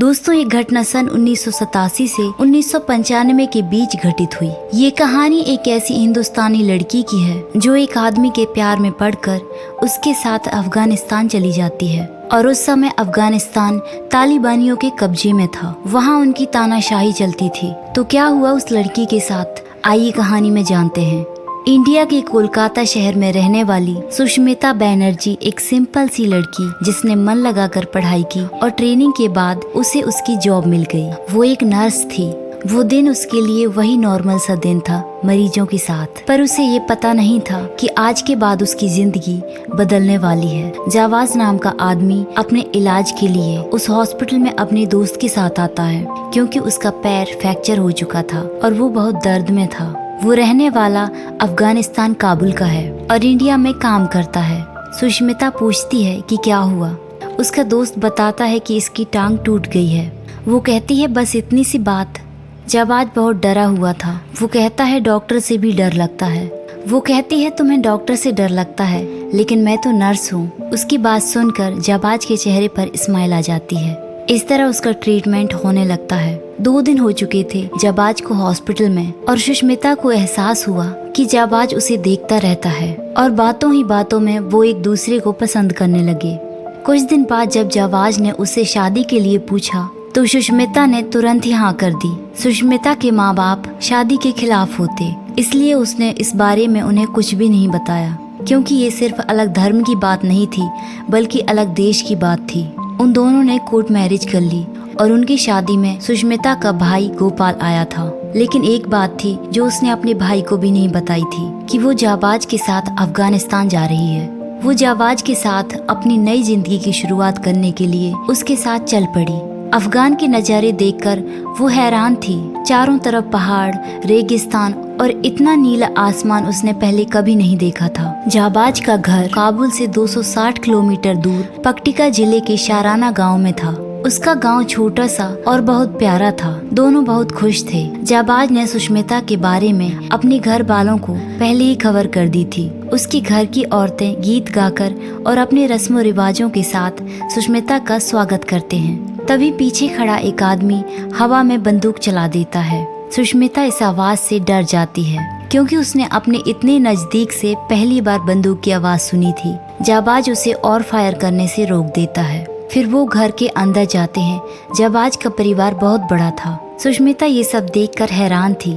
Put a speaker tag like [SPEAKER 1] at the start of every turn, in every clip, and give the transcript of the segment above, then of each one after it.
[SPEAKER 1] दोस्तों, ये घटना सन 1987 से 1995 के बीच घटित हुई। ये कहानी एक ऐसी हिंदुस्तानी लड़की की है जो एक आदमी के प्यार में पड़कर उसके साथ अफगानिस्तान चली जाती है और उस समय अफगानिस्तान तालिबानियों के कब्जे में था। वहाँ उनकी तानाशाही चलती थी। तो क्या हुआ उस लड़की के साथ, आइए कहानी में जानते हैं। इंडिया के कोलकाता शहर में रहने वाली सुष्मिता बैनर्जी एक सिंपल सी लड़की जिसने मन लगाकर पढ़ाई की और ट्रेनिंग के बाद उसे उसकी जॉब मिल गई। वो एक नर्स थी। वो दिन उसके लिए वही नॉर्मल सा दिन था मरीजों के साथ, पर उसे ये पता नहीं था कि आज के बाद उसकी जिंदगी बदलने वाली है। जावाज नाम का आदमी अपने इलाज के लिए उस हॉस्पिटल में अपने दोस्त के साथ आता है क्योंकि उसका पैर फ्रैक्चर हो चुका था और वो बहुत दर्द में था। वो रहने वाला अफगानिस्तान काबुल का है और इंडिया में काम करता है। सुष्मिता पूछती है कि क्या हुआ। उसका दोस्त बताता है कि इसकी टांग टूट गई है। वो कहती है बस इतनी सी बात। जावाज बहुत डरा हुआ था। वो कहता है डॉक्टर से भी डर लगता है। वो कहती है तुम्हें डॉक्टर से डर लगता है, लेकिन मैं तो नर्स हूँ। उसकी बात सुनकर जावाज के चेहरे पर स्माइल आ जाती है। इस तरह उसका ट्रीटमेंट होने लगता है। 2 दिन हो चुके थे जाबाज को हॉस्पिटल में और सुष्मिता को एहसास हुआ कि जाबाज उसे देखता रहता है और बातों ही बातों में वो एक दूसरे को पसंद करने लगे। कुछ दिन बाद जब जाबाज ने उसे शादी के लिए पूछा तो सुष्मिता ने तुरंत ही हाँ कर दी। सुष्मिता के माँ बाप शादी के खिलाफ होते, इसलिए उसने इस बारे में उन्हें कुछ भी नहीं बताया, क्योंकि ये सिर्फ अलग धर्म की बात नहीं थी बल्कि अलग देश की बात थी। उन दोनों ने कोर्ट मैरिज कर ली और उनकी शादी में सुष्मिता का भाई गोपाल आया था। लेकिन एक बात थी जो उसने अपने भाई को भी नहीं बताई थी कि वो जाबाज के साथ अफगानिस्तान जा रही है। वो जाबाज के साथ अपनी नई जिंदगी की शुरुआत करने के लिए उसके साथ चल पड़ी। अफगान के नज़ारे देखकर वो हैरान थी। चारों तरफ पहाड़, रेगिस्तान और इतना नीला आसमान उसने पहले कभी नहीं देखा था। जाबाज का घर काबुल से 260 किलोमीटर दूर पक्टिका जिले के शाराना गांव में था। उसका गांव छोटा सा और बहुत प्यारा था। दोनों बहुत खुश थे। जाबाज ने सुष्मिता के बारे में अपने घर वालों को पहले ही खबर कर दी थी। उसके घर की औरतें गीत गाकर और अपने रस्मों रिवाजों के साथ सुष्मिता का स्वागत करते हैं। तभी पीछे खड़ा एक आदमी हवा में बंदूक चला देता है। सुष्मिता इस आवाज से डर जाती है क्योंकि उसने अपने इतने नजदीक से पहली बार बंदूक की आवाज सुनी थी। जाबाज उसे और फायर करने से रोक देता है। फिर वो घर के अंदर जाते हैं। जाबाज का परिवार बहुत बड़ा था। सुष्मिता ये सब देखकर हैरान थी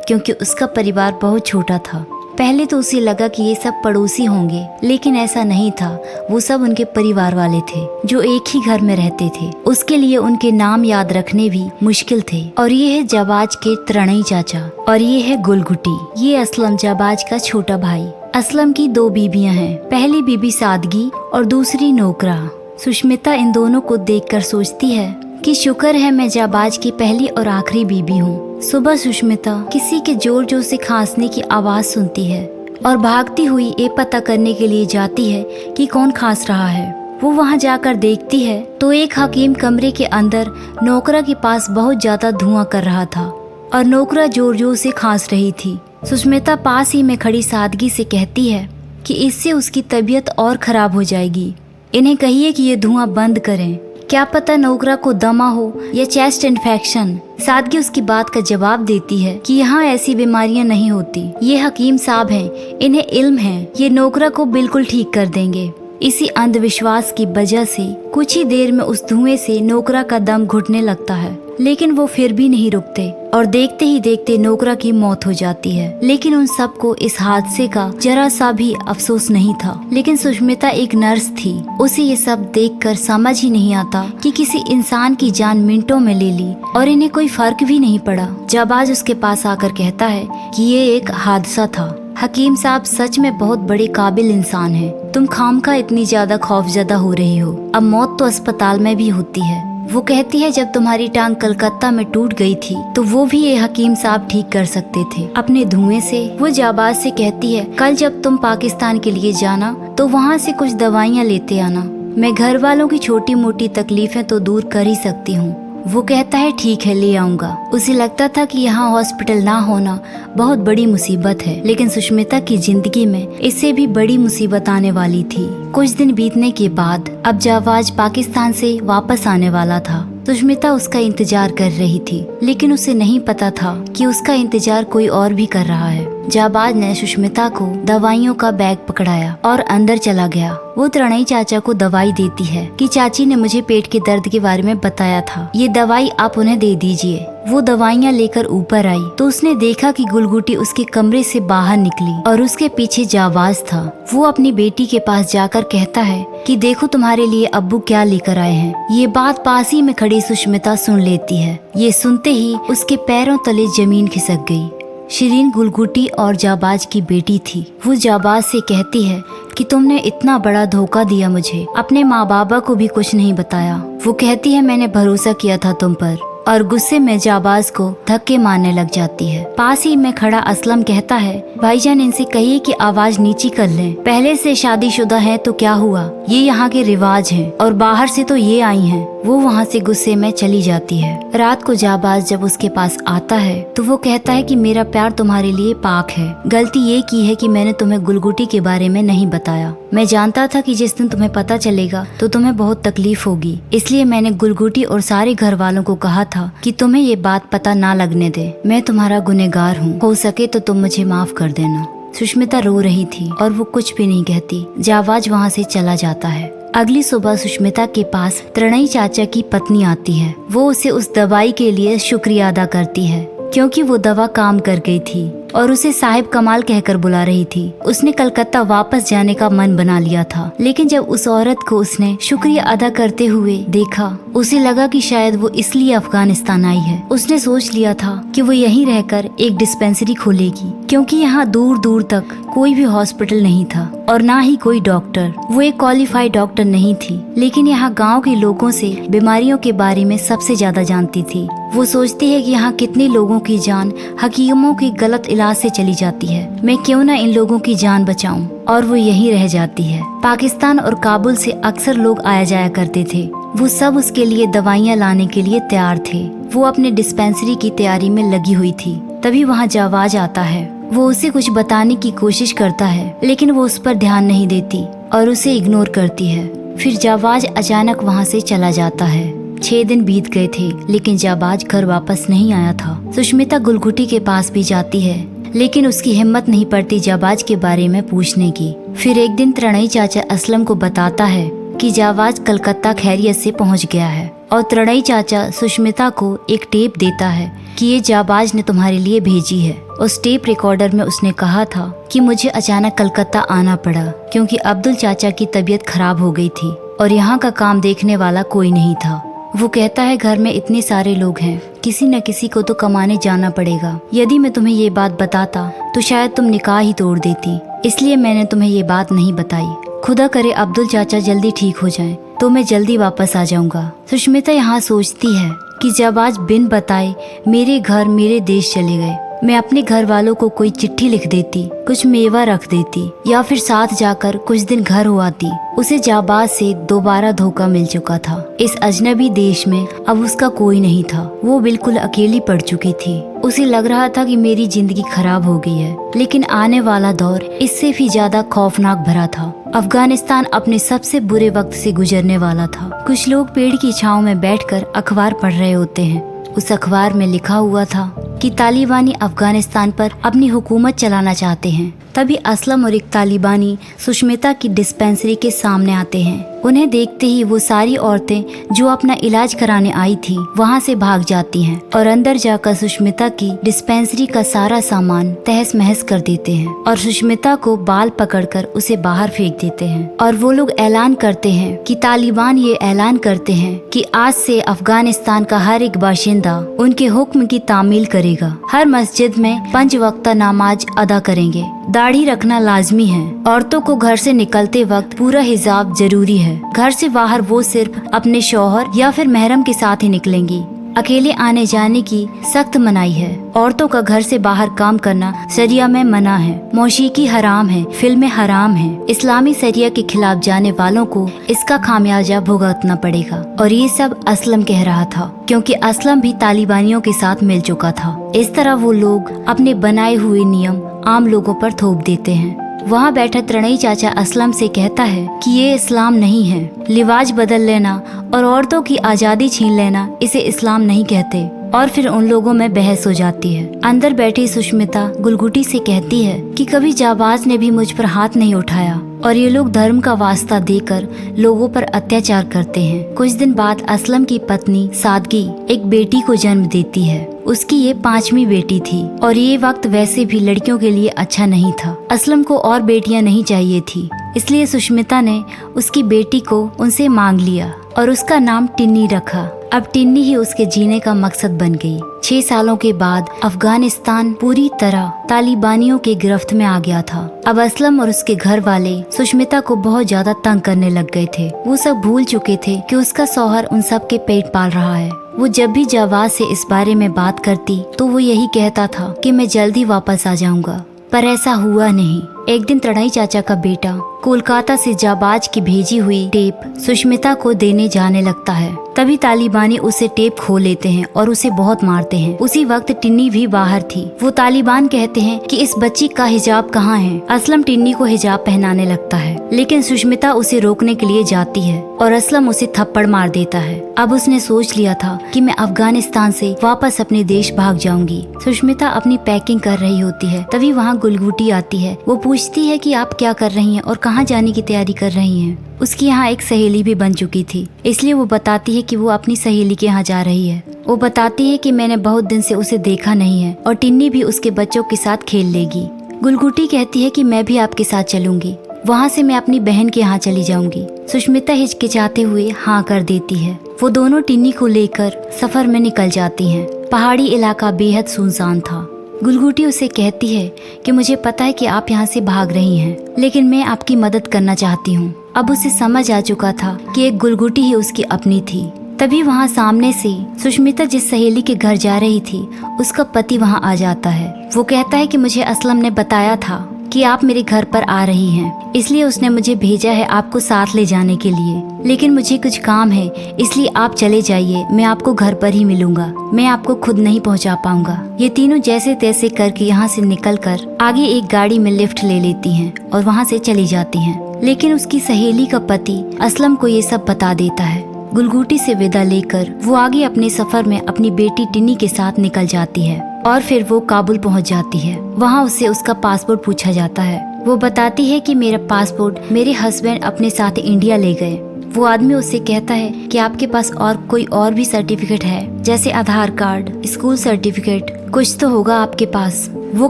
[SPEAKER 1] क्योंकि उसका परिवार बहुत छोटा था। पहले तो उसे लगा कि ये सब पड़ोसी होंगे, लेकिन ऐसा नहीं था। वो सब उनके परिवार वाले थे जो एक ही घर में रहते थे। उसके लिए उनके नाम याद रखने भी मुश्किल थे। और ये है जाबाज के त्रणई चाचा और ये है गुलगुटी। ये असलम जाबाज का छोटा भाई। असलम की 2 बीबियां हैं। पहली बीबी सादगी और दूसरी नोकरा। सुष्मिता इन दोनों को देखकर सोचती है कि शुक्र है मैं जाबाज की पहली और आखिरी बीबी हूँ। सुबह सुष्मिता किसी के जोर जोर से खांसने की आवाज सुनती है और भागती हुई ये पता करने के लिए जाती है कि कौन खांस रहा है। वो वहाँ जाकर देखती है तो एक हकीम कमरे के अंदर नौकरा के पास बहुत ज्यादा धुआं कर रहा था और नौकरा जोर जोर से खांस रही थी। सुष्मिता पास ही में खड़ी सादगी से कहती है कि इससे उसकी तबीयत और खराब हो जाएगी। इन्हें कहिए कि ये धुआं बंद करें। क्या पता नोकरा को दमा हो या चेस्ट इन्फेक्शन। सादगी उसकी बात का जवाब देती है कि यहाँ ऐसी बीमारियाँ नहीं होती। ये हकीम साहब हैं, इन्हें इल्म है, ये नोकरा को बिल्कुल ठीक कर देंगे। इसी अंधविश्वास की वजह से कुछ ही देर में उस धुएं से नोकरा का दम घुटने लगता है, लेकिन वो फिर भी नहीं रुकते और देखते ही देखते नोकरा की मौत हो जाती है। लेकिन उन सबको इस हादसे का जरा सा भी अफसोस नहीं था। लेकिन सुष्मिता एक नर्स थी। उसे ये सब देखकर समझ ही नहीं आता कि किसी इंसान की जान मिनटों में ले ली और इन्हें कोई फर्क भी नहीं पड़ा। जाबाज उसके पास आकर कहता है कि ये एक हादसा था। हकीम साहब सच में बहुत बड़े काबिल इंसान हैं। तुम खामखा इतनी ज्यादा खौफजदा हो रही हो। अब मौत तो अस्पताल में भी होती है। वो कहती है जब तुम्हारी टांग कलकत्ता में टूट गई थी तो वो भी ये हकीम साहब ठीक कर सकते थे अपने धुएं से। वो जाबाज से कहती है कल जब तुम पाकिस्तान के लिए जाना तो वहाँ से कुछ दवाइयाँ लेते आना। मैं घर वालों की छोटी मोटी तकलीफें तो दूर कर ही सकती हूँ। वो कहता है ठीक है ले आऊंगा। उसे लगता था कि यहाँ हॉस्पिटल ना होना बहुत बड़ी मुसीबत है, लेकिन सुष्मिता की जिंदगी में इससे भी बड़ी मुसीबत आने वाली थी। कुछ दिन बीतने के बाद अब जाबाज पाकिस्तान से वापस आने वाला था। सुष्मिता उसका इंतजार कर रही थी, लेकिन उसे नहीं पता था कि उसका इंतजार कोई और भी कर रहा है। जाबाज ने सुष्मिता को दवाइयों का बैग पकड़ाया और अंदर चला गया। वो त्रणई चाचा को दवाई देती है कि चाची ने मुझे पेट के दर्द के बारे में बताया था, ये दवाई आप उन्हें दे दीजिए। वो दवाइयाँ लेकर ऊपर आई तो उसने देखा कि गुलगुटी उसके कमरे से बाहर निकली और उसके पीछे जाबाज था। वो अपनी बेटी के पास जाकर कहता है कि देखो तुम्हारे लिए अब्बू क्या लेकर आए हैं। ये बात पास ही में खड़ी सुष्मिता सुन लेती है। ये सुनते ही उसके पैरों तले जमीन खिसक गई। शिरीन गुलगुटी और जाबाज की बेटी थी। वो जाबाज से कहती है कि तुमने इतना बड़ा धोखा दिया मुझे, अपने माँ बाबा को भी कुछ नहीं बताया। वो कहती है मैंने भरोसा किया था तुम पर, और गुस्से में जाबाज को धक्के मारने लग जाती है। पास ही में खड़ा असलम कहता है भाईजान इनसे कहिए कि आवाज नीची कर लें, पहले से शादीशुदा है तो क्या हुआ, ये यहाँ के रिवाज हैं और बाहर से तो ये आई हैं। वो वहाँ से गुस्से में चली जाती है। रात को जाबाज जब उसके पास आता है तो वो कहता है कि मेरा प्यार तुम्हारे लिए पाक है, गलती ये की है कि मैंने तुम्हें गुलगुटी के बारे में नहीं बताया। मैं जानता था कि जिस दिन तुम्हें पता चलेगा तो तुम्हें बहुत तकलीफ होगी, इसलिए मैंने गुलगुटी और सारे घर वालों को कहा था कि तुम्हें ये बात पता ना लगने दे। मैं तुम्हारा गुनहगार हूँ, हो सके तो तुम मुझे माफ कर देना। सुष्मिता रो रही थी और वो कुछ भी नहीं कहती। जाबाज वहाँ से चला जाता है। अगली सुबह सुष्मिता के पास त्रणई चाचा की पत्नी आती है। वो उसे उस दवाई के लिए शुक्रिया अदा करती है क्योंकि वो दवा काम कर गई थी और उसे साहिब कमाल कहकर बुला रही थी। उसने कलकत्ता वापस जाने का मन बना लिया था, लेकिन जब उस औरत को उसने शुक्रिया अदा करते हुए देखा, उसे लगा कि शायद वो इसलिए अफगानिस्तान आई है। उसने सोच लिया था कि वो यहीं रहकर एक डिस्पेंसरी खोलेगी, क्योंकि यहाँ दूर दूर तक कोई भी हॉस्पिटल नहीं था और ना ही कोई डॉक्टर। वो एक क्वालिफाइड डॉक्टर नहीं थी, लेकिन यहाँ गाँव के लोगों से बीमारियों के बारे में सबसे ज्यादा जानती थी। वो सोचती है कि यहाँ कितने लोगों की जान हकीमों की गलत इलाज से चली जाती है, मैं क्यों ना इन लोगों की जान बचाऊं, और वो यहीं रह जाती है। पाकिस्तान और काबुल से अक्सर लोग आया जाया करते थे। वो सब उसके लिए दवाइयाँ लाने के लिए तैयार थे। वो अपने डिस्पेंसरी की तैयारी में लगी हुई थी। तभी वहाँ जाबाज आता है। वो उसे कुछ बताने की कोशिश करता है, लेकिन वो उस पर ध्यान नहीं देती और उसे इग्नोर करती है। फिर जाबाज अचानक वहाँ से चला जाता है। 6 दिन बीत गए थे, लेकिन जाबाज घर वापस नहीं आया था। सुष्मिता गुलगुटी के पास भी जाती है, लेकिन उसकी हिम्मत नहीं पड़ती जाबाज के बारे में पूछने की। फिर एक दिन त्रणई चाचा असलम को बताता है कि जाबाज कलकत्ता खैरियत से पहुंच गया है, और त्रणई चाचा सुष्मिता को एक टेप देता है कि ये जाबाज ने तुम्हारे लिए भेजी है। उस टेप रिकॉर्डर में उसने कहा था कि मुझे अचानक कलकत्ता आना पड़ा क्योंकि अब्दुल चाचा की तबीयत खराब हो गई थी और यहाँ का काम देखने वाला कोई नहीं था। वो कहता है घर में इतने सारे लोग हैं, किसी न किसी को तो कमाने जाना पड़ेगा। यदि मैं तुम्हें ये बात बताता तो शायद तुम निकाह ही तोड़ देती, इसलिए मैंने तुम्हें ये बात नहीं बताई। खुदा करे अब्दुल चाचा जल्दी ठीक हो जाएं, तो मैं जल्दी वापस आ जाऊंगा। सुष्मिता यहाँ सोचती है कि जाबाज बिन बताए मेरे घर मेरे देश चले गए। मैं अपने घर वालों को कोई चिट्ठी लिख देती, कुछ मेवा रख देती, या फिर साथ जाकर कुछ दिन घर हो आती। उसे जाबाज से दोबारा धोखा मिल चुका था। इस अजनबी देश में अब उसका कोई नहीं था। वो बिल्कुल अकेली पड़ चुकी थी। उसे लग रहा था कि मेरी जिंदगी खराब हो गई है, लेकिन आने वाला दौर इससे भी ज्यादा खौफनाक भरा था। अफगानिस्तान अपने सबसे बुरे वक्त से गुजरने वाला था। कुछ लोग पेड़ की छांव में बैठकर अखबार पढ़ रहे होते हैं। उस अखबार में लिखा हुआ था कि तालिबानी अफगानिस्तान पर अपनी हुकूमत चलाना चाहते हैं। तभी असलम और एक तालिबानी सुष्मिता की डिस्पेंसरी के सामने आते हैं। उन्हें देखते ही वो सारी औरतें जो अपना इलाज कराने आई थी वहाँ से भाग जाती हैं और अंदर जाकर सुष्मिता की डिस्पेंसरी का सारा सामान तहस महस कर देते हैं और सुष्मिता को बाल पकड़कर उसे बाहर फेंक देते हैं। और वो लोग ऐलान करते हैं कि तालिबान ये ऐलान करते हैं कि आज से अफगानिस्तान का हर एक बाशिंदा उनके हुक्म की तामील करेगा। हर मस्जिद में 5 वक्त नमाज अदा करेंगे। दाढ़ी रखना लाजमी है। औरतों को घर से निकलते वक्त पूरा हिजाब जरूरी है। घर से बाहर वो सिर्फ अपने शौहर या फिर महरम के साथ ही निकलेंगी। अकेले आने जाने की सख्त मनाही है। औरतों का घर से बाहर काम करना शरिया में मना है। मौसीकी हराम है, फिल्में हराम है। इस्लामी शरिया के खिलाफ जाने वालों को इसका खामियाजा भुगतना पड़ेगा। और ये सब असलम कह रहा था, क्योंकि असलम भी तालिबानियों के साथ मिल चुका था। इस तरह वो लोग अपने बनाए हुए नियम आम लोगों पर थोप देते हैं। वहाँ बैठा त्रणई चाचा असलम से कहता है कि ये इस्लाम नहीं है। लिबास बदल लेना और औरतों की आजादी छीन लेना इसे इस्लाम नहीं कहते। और फिर उन लोगों में बहस हो जाती है। अंदर बैठी सुष्मिता गुलगुटी से कहती है कि कभी जाबाज ने भी मुझ पर हाथ नहीं उठाया और ये लोग धर्म का वास्ता देकर लोगों पर अत्याचार करते हैं। कुछ दिन बाद असलम की पत्नी सादगी एक बेटी को जन्म देती है। उसकी ये 5वीं बेटी थी और ये वक्त वैसे भी लड़कियों के लिए अच्छा नहीं था। असलम को और बेटियां नहीं चाहिए थी, इसलिए सुष्मिता ने उसकी बेटी को उनसे मांग लिया और उसका नाम टिन्नी रखा। अब टिन्नी ही उसके जीने का मकसद बन गई। 6 सालों के बाद अफगानिस्तान पूरी तरह तालिबानियों के गिरफ्त में आ गया था। अब असलम और उसके घर वाले सुष्मिता को बहुत ज्यादा तंग करने लग गए थे। वो सब भूल चुके थे कि उसका शौहर उन सब के पेट पाल रहा है। वो जब भी जाबाज से इस बारे में बात करती तो वो यही कहता था कि मैं जल्दी वापस आ जाऊंगा, पर ऐसा हुआ नहीं। एक दिन त्रणई चाचा का बेटा कोलकाता से जाबाज की भेजी हुई टेप सुष्मिता को देने जाने लगता है। तभी तालिबानी उसे टेप खो लेते हैं और उसे बहुत मारते हैं। उसी वक्त टिन्नी भी बाहर थी। वो तालिबान कहते हैं कि इस बच्ची का हिजाब कहाँ है। असलम टिन्नी को हिजाब पहनाने लगता है, लेकिन सुष्मिता उसे रोकने के लिए जाती है और असलम उसे थप्पड़ मार देता है। अब उसने सोच लिया था कि मैं अफगानिस्तान से वापस अपने देश भाग जाऊंगी। सुष्मिता अपनी पैकिंग कर रही होती है, तभी वहाँ गुलगुटी आती है। वो पूछती है कि आप क्या कर रही हैं और कहाँ जाने की तैयारी कर रही हैं। उसकी यहाँ एक सहेली भी बन चुकी थी, इसलिए वो बताती है कि वो अपनी सहेली के यहाँ जा रही है। वो बताती है कि मैंने बहुत दिन से उसे देखा नहीं है और टिन्नी भी उसके बच्चों के साथ खेल लेगी। गुलगुटी कहती है कि मैं भी आपके साथ चलूंगी, वहाँ से मैं अपनी बहन के यहाँ चली जाऊंगी। सुष्मिता हिचकिचाते हुए हाँ कर देती है। वो दोनों टिन्नी को लेकर सफर में निकल जाती हैं। पहाड़ी इलाका बेहद सुनसान था। गुलगुटी उसे कहती है कि मुझे पता है कि आप यहाँ से भाग रही हैं, लेकिन मैं आपकी मदद करना चाहती हूँ। अब उसे समझ आ चुका था कि एक गुलगुटी ही उसकी अपनी थी। तभी वहाँ सामने से सुष्मिता जिस सहेली के घर जा रही थी, उसका पति वहाँ आ जाता है। वो कहता है कि मुझे असलम ने बताया था कि आप मेरे घर पर आ रही हैं, इसलिए उसने मुझे भेजा है आपको साथ ले जाने के लिए। लेकिन मुझे कुछ काम है, इसलिए आप चले जाइए, मैं आपको घर पर ही मिलूंगा, मैं आपको खुद नहीं पहुंचा पाऊंगा। ये तीनों जैसे तैसे करके यहाँ से निकलकर आगे एक गाड़ी में लिफ्ट ले लेती हैं और वहाँ से चली जाती हैं। लेकिन उसकी सहेली का पति असलम को ये सब बता देता है। गुलगुटी से विदा लेकर वो आगे अपने सफर में अपनी बेटी टिन्नी के साथ निकल जाती है और फिर वो काबुल पहुंच जाती है। वहाँ उससे उसका पासपोर्ट पूछा जाता है। वो बताती है कि मेरा पासपोर्ट मेरे हस्बैंड अपने साथ इंडिया ले गए। वो आदमी उससे कहता है कि आपके पास और कोई और भी सर्टिफिकेट है, जैसे आधार कार्ड, स्कूल सर्टिफिकेट, कुछ तो होगा आपके पास। वो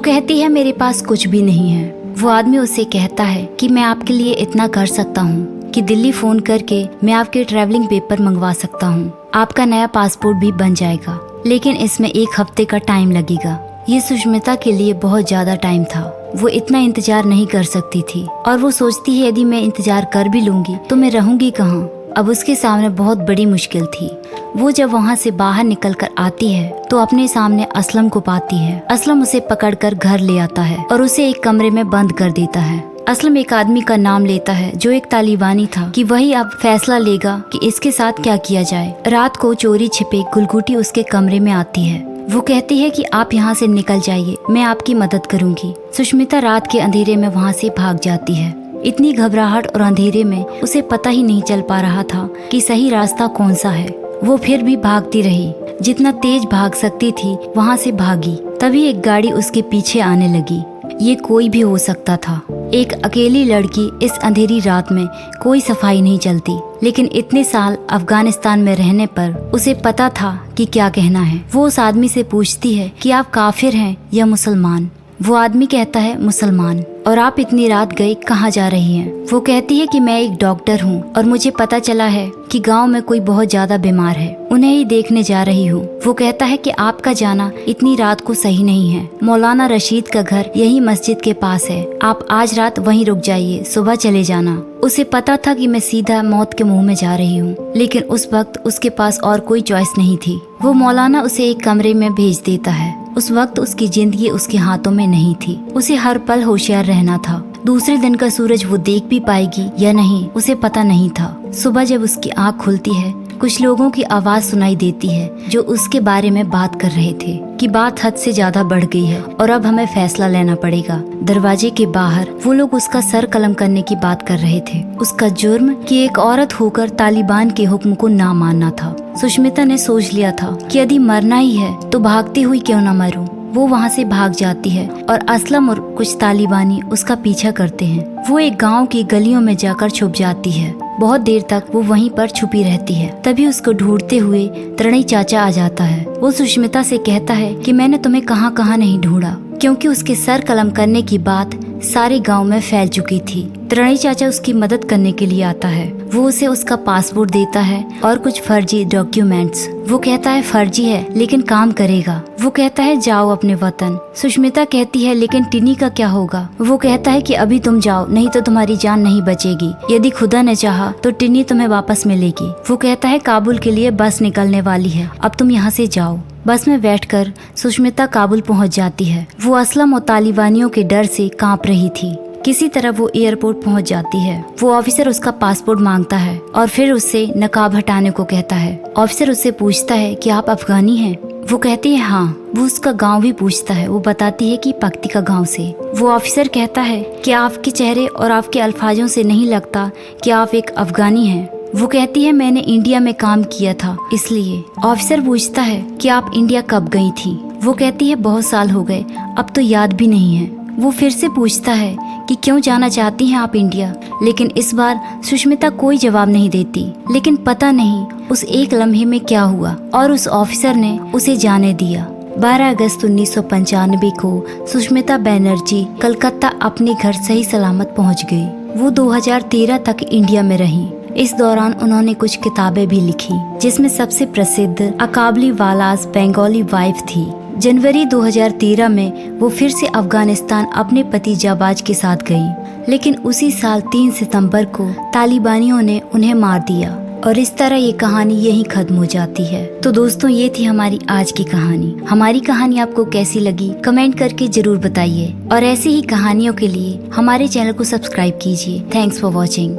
[SPEAKER 1] कहती है मेरे पास कुछ भी नहीं है। वो आदमी उससे कहता है कि मैं आपके लिए इतना कर सकता हूँ कि दिल्ली फोन करके मैं आपके ट्रैवलिंग पेपर मंगवा सकता हूँ। आपका नया पासपोर्ट भी बन जाएगा, लेकिन इसमें 1 हफ्ते का टाइम लगेगा। ये सुष्मिता के लिए बहुत ज्यादा टाइम था। वो इतना इंतजार नहीं कर सकती थी और वो सोचती है यदि मैं इंतजार कर भी लूंगी तो मैं रहूंगी कहाँ। अब उसके सामने बहुत बड़ी मुश्किल थी। वो जब वहाँ से बाहर निकल कर आती है तो अपने सामने असलम को पाती है। असलम उसे पकड़कर घर ले आता है और उसे एक कमरे में बंद कर देता है। असलम एक आदमी का नाम लेता है जो एक तालिबानी था कि वही अब फैसला लेगा कि इसके साथ क्या किया जाए। रात को चोरी छिपे गुलगुटी उसके कमरे में आती है। वो कहती है कि आप यहाँ से निकल जाइए, मैं आपकी मदद करूँगी। सुष्मिता रात के अंधेरे में वहाँ से भाग जाती है। इतनी घबराहट और अंधेरे में उसे पता ही नहीं चल पा रहा था कि सही रास्ता कौन सा है। वो फिर भी भागती रही, जितना तेज भाग सकती थी वहाँ से भागी। तभी एक गाड़ी उसके पीछे आने लगी। ये कोई भी हो सकता था। एक अकेली लड़की इस अंधेरी रात में, कोई सफाई नहीं चलती, लेकिन इतने साल अफगानिस्तान में रहने पर उसे पता था कि क्या कहना है। वो उस आदमी से पूछती है कि आप काफिर हैं या मुसलमान। वो आदमी कहता है मुसलमान। और आप इतनी रात गए कहाँ जा रही हैं? वो कहती है कि मैं एक डॉक्टर हूँ और मुझे पता चला है कि गांव में कोई बहुत ज्यादा बीमार है, उन्हें ही देखने जा रही हूँ। वो कहता है कि आपका जाना इतनी रात को सही नहीं है। मौलाना रशीद का घर यही मस्जिद के पास है, आप आज रात वहीं रुक जाइए, सुबह चले जाना। उसे पता था कि मैं सीधा मौत के मुंह में जा रही हूँ, लेकिन उस वक्त उसके पास और कोई चॉइस नहीं थी। वो मौलाना उसे एक कमरे में भेज देता है। उस वक्त उसकी जिंदगी उसके हाथों में नहीं थी। उसे हर पल होशियार रहना था। दूसरे दिन का सूरज वो देख भी पाएगी या नहीं, उसे पता नहीं था। सुबह जब उसकी आँख खुलती है, कुछ लोगों की आवाज सुनाई देती है जो उसके बारे में बात कर रहे थे कि बात हद से ज्यादा बढ़ गई है और अब हमें फैसला लेना पड़ेगा। दरवाजे के बाहर वो लोग उसका सर कलम करने की बात कर रहे थे। उसका जुर्म कि एक औरत होकर तालिबान के हुक्म को ना मानना था। सुष्मिता ने सोच लिया था कि यदि मरना ही है तो भागती हुई क्यों न मरूं। वो वहाँ से भाग जाती है और असलम और कुछ तालिबानी उसका पीछा करते हैं। वो एक गांव की गलियों में जाकर छुप जाती है। बहुत देर तक वो वहीं पर छुपी रहती है। तभी उसको ढूंढते हुए त्रणई चाचा आ जाता है। वो सुष्मिता से कहता है कि मैंने तुम्हें कहाँ कहाँ नहीं ढूंढा, क्योंकि उसके सर कलम करने की बात सारे गांव में फैल चुकी थी। त्रणई चाचा उसकी मदद करने के लिए आता है। वो उसे उसका पासपोर्ट देता है और कुछ फर्जी डॉक्यूमेंट्स। वो कहता है फर्जी है लेकिन काम करेगा। वो कहता है जाओ अपने वतन। सुष्मिता कहती है लेकिन टिनी का क्या होगा। वो कहता है कि अभी तुम जाओ, नहीं तो तुम्हारी जान नहीं बचेगी। यदि खुदा ने चाहा तो टिनी तुम्हें वापस मिलेगी। वो कहता है काबुल के लिए बस निकलने वाली है, अब तुम यहाँ से जाओ। बस में बैठकर सुष्मिता काबुल पहुंच जाती है। वो असलम और तालिबानियों के डर से कांप रही थी। किसी तरह वो एयरपोर्ट पहुंच जाती है। वो ऑफिसर उसका पासपोर्ट मांगता है और फिर उससे नकाब हटाने को कहता है। ऑफिसर उससे पूछता है कि आप अफगानी हैं। वो कहती है हाँ। वो उसका गांव भी पूछता है। वो बताती है कि पक्तिका गांव से। वो ऑफिसर कहता है कि आपके चेहरे और आपके अल्फाजों से नहीं लगता कि आप एक अफगानी हैं। वो कहती है मैंने इंडिया में काम किया था इसलिए। ऑफिसर पूछता है कि आप इंडिया कब गई थी। वो कहती है बहुत साल हो गए, अब तो याद भी नहीं है। वो फिर से पूछता है कि क्यों जाना चाहती हैं आप इंडिया, लेकिन इस बार सुष्मिता कोई जवाब नहीं देती। लेकिन पता नहीं उस एक लम्हे में क्या हुआ और उस ऑफिसर ने उसे जाने दिया। 12 अगस्त 1995 को सुष्मिता बनर्जी कलकत्ता अपने घर सही सलामत पहुंच गई। वो 2013 तक इंडिया में रही। इस दौरान उन्होंने कुछ किताबें भी लिखी, जिसमें सबसे प्रसिद्ध अकाबली वालास बंगाली वाइफ थी। जनवरी 2013 में वो फिर से अफगानिस्तान अपने पति जाबाज के साथ गई, लेकिन उसी साल 3 सितंबर को तालिबानियों ने उन्हें मार दिया और इस तरह ये कहानी यहीं खत्म हो जाती है। तो दोस्तों ये थी हमारी आज की कहानी। हमारी कहानी आपको कैसी लगी कमेंट करके जरूर बताइए और ऐसी ही कहानियों के लिए हमारे चैनल को सब्सक्राइब कीजिए। Thanks for watching.